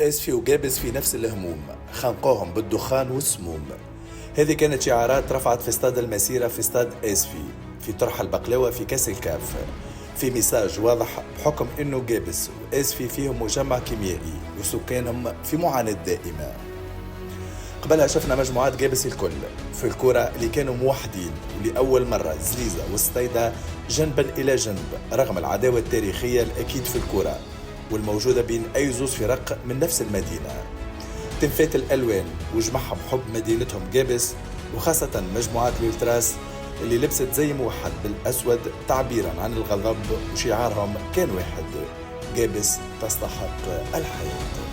اسفي وجابس في نفس الهموم، خنقوهم بالدخان والسموم. هذه كانت شعارات رفعت في استاد المسيرة في استاد اسفي، في طرح البقلاوة في كاس الكاف، في ميساج واضح بحكم انه جابس واسفي فيهم مجمع كيميائي وسكانهم في معاناة دائمة. قبلها شفنا مجموعات جابس الكل في الكرة اللي كانوا موحدين، ولأول مرة زليزة وستيدة جنبا إلى جنب رغم العداوة التاريخية الأكيد في الكرة والموجودة بين أي زوز فرق من نفس المدينة. تنفات الألوان وجمعهم حب مدينتهم جابس، وخاصة مجموعات الألتراس اللي لبست زي موحد بالأسود تعبيرا عن الغضب، وشعارهم كان واحد: جابس تستحق الحياة.